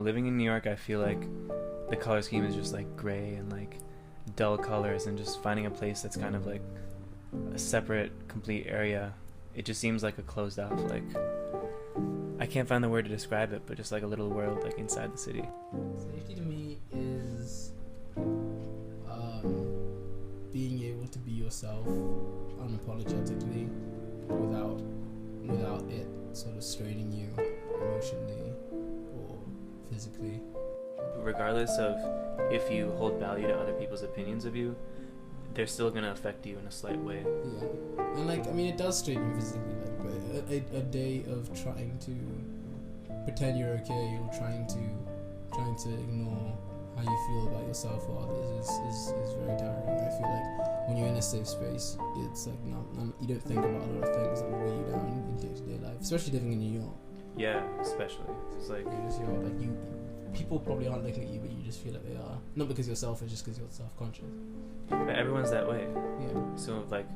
living in New York, I feel like the color scheme is just like gray and like dull colors, and just finding a place that's kind of like a separate, complete area, it just seems like a closed off, like, I can't find the word to describe it, but just like a little world like inside the city. Safety to me is being able to be yourself unapologetically without it sort of straining you emotionally or physically. Regardless of if you hold value to other people's opinions of you, they're still gonna affect you in a slight way. Yeah, and like, I mean, it does strain you physically, like, but a day of trying to pretend you're okay or trying to ignore how you feel about yourself or others is very tiring. I feel like when you're in a safe space, it's like you don't think about a lot of things that will weigh you down in day-to-day life, especially living in New York. Yeah, especially. It's like People probably aren't looking at you, but you just feel like they are. Not because you're selfish, just because you're self-conscious. but everyone's that way. Yeah. So like,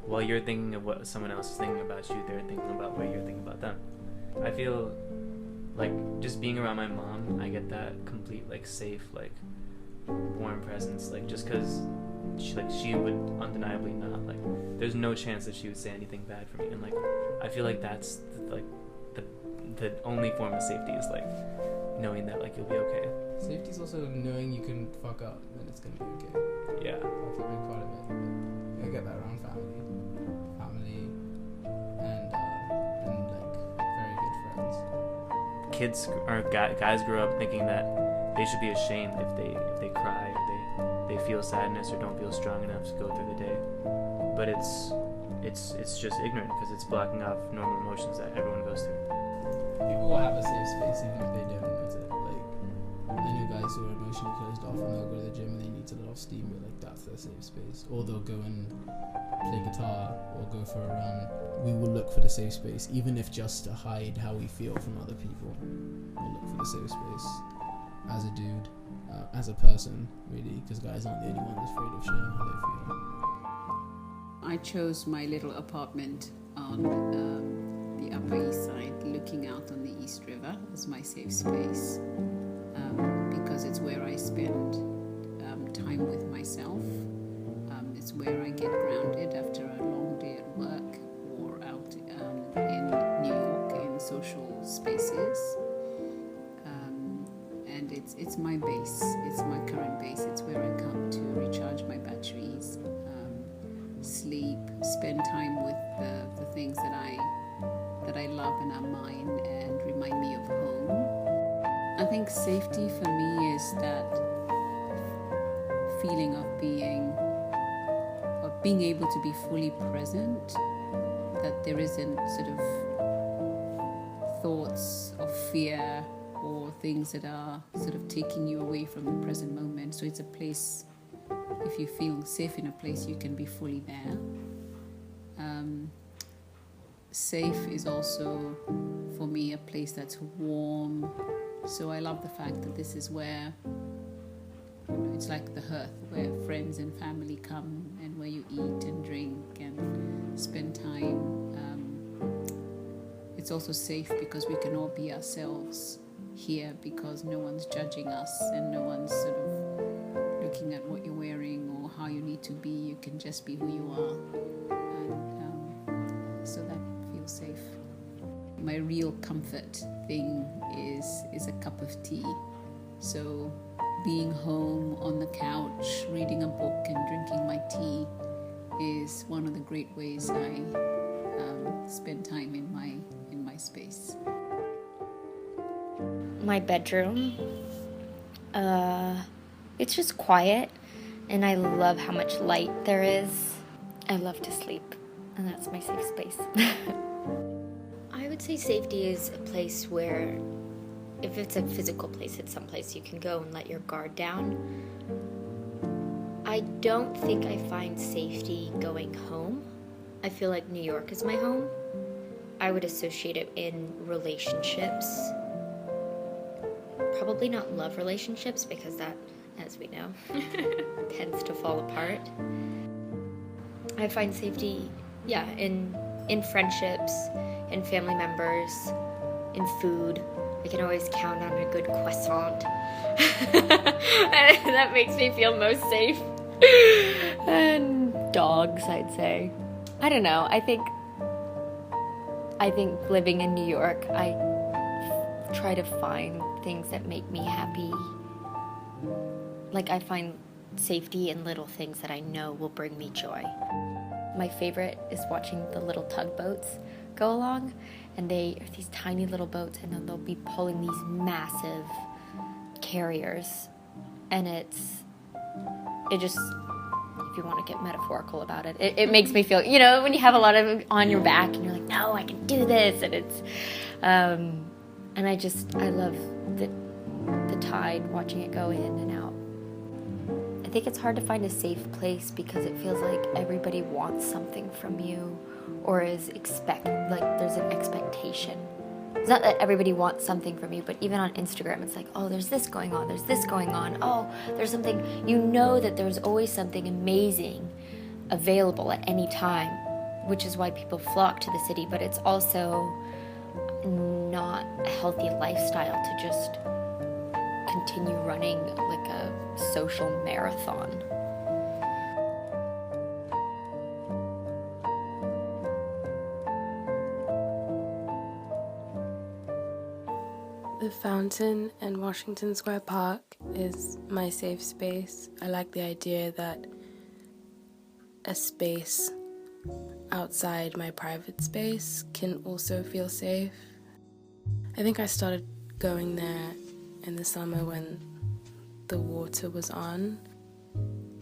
while you're thinking of what someone else is thinking about you, they're thinking about what you're thinking about them. I feel like just being around my mom, I get that complete like safe, like warm presence. Like just because she would undeniably not, like, there's no chance that she would say anything bad for me, and like I feel like that's the only form of safety is like knowing that like you'll be okay. Safety is also knowing you can fuck up and it's gonna be okay. Yeah. That's a big part of it. I get that around family, and like very good friends. Kids or guys grow up thinking that they should be ashamed if they cry or they feel sadness or don't feel strong enough to go through the day. But it's just ignorant because it's blocking off normal emotions that everyone goes through. People will have a safe space even if they don't admit it. Like, I know guys who are emotionally closed off and they'll go to the gym and they need to let off steam, but like that's their safe space. Or they'll go and play guitar or go for a run. We will look for the safe space, even if just to hide how we feel from other people. We'll look for the safe space as a dude, as a person, really, because guys aren't the only ones afraid of sharing how they feel. I chose my little apartment on the Upper East Side, looking out on the East River as my safe space, because it's where I spend time with myself. It's where I get grounded after a long day at work or out in New York in social spaces. And it's my base. It's my current base. It's where I come to recharge my batteries, sleep, spend time with the things that I love and are mine and remind me of home. I think safety for me is that feeling of being able to be fully present, that there isn't sort of thoughts of fear or things that are sort of taking you away from the present moment. So it's a place, if you feel safe in a place, you can be fully there. Safe is also, for me, a place that's warm. So I love the fact that this is where, it's like the hearth, where friends and family come and where you eat and drink and spend time. It's also safe because we can all be ourselves here, because no one's judging us and no one's sort of looking at what you're wearing or how you need to be. You can just be who you are, and so that feels safe. My real comfort thing is a cup of tea. So being home on the couch, reading a book and drinking my tea is one of the great ways I spend time in my space. My bedroom, it's just quiet, and I love how much light there is. I love to sleep, and that's my safe space. I would say safety is a place where, if it's a physical place, it's someplace you can go and let your guard down. I don't think I find safety going home. I feel like New York is my home. I would associate it in relationships. Probably not love relationships, because that, as we know, tends to fall apart. I find safety, in friendships, in family members, in food. I can always count on a good croissant. That makes me feel most safe. And dogs, I'd say. I don't know. I think living in New York, I try to find things that make me happy. Like, I find safety in little things that I know will bring me joy. My favorite is watching the little tugboats go along, and they are these tiny little boats, and then they'll be pulling these massive carriers, and it just, if you want to get metaphorical about it, it makes me feel, you know, when you have a lot of it on your back and you're like, no, I can do this, and it's and I love the tide, watching it go in and out. I think it's hard to find a safe place because it feels like everybody wants something from you, or there's an expectation. It's not that everybody wants something from you, but even on Instagram, it's like, oh, there's this going on, oh, there's something, you know that there's always something amazing available at any time, which is why people flock to the city, but it's also not a healthy lifestyle to just continue running like a social marathon. The fountain in Washington Square Park is my safe space. I like the idea that a space outside my private space can also feel safe. I think I started going there in the summer when the water was on.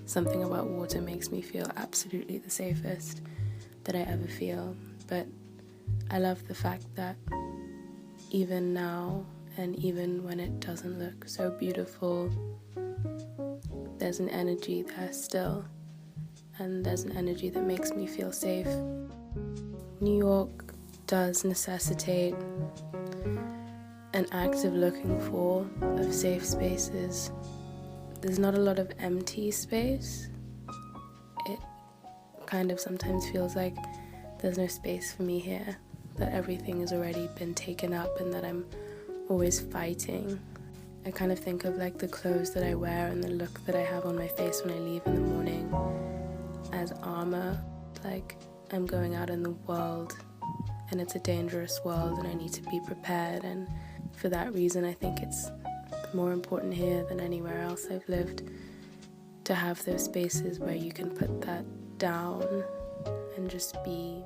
Something about water makes me feel absolutely the safest that I ever feel. But I love the fact that even now, and even when it doesn't look so beautiful, there's an energy there still, and there's an energy that makes me feel safe. New York does necessitate an active looking for of safe spaces. There's not a lot of empty space. It kind of sometimes feels like there's no space for me here, that everything has already been taken up and that I'm always fighting. I kind of think of like the clothes that I wear and the look that I have on my face when I leave in the morning as armor. Like, I'm going out in the world and it's a dangerous world and I need to be prepared, and for that reason I think it's more important here than anywhere else I've lived to have those spaces where you can put that down and just be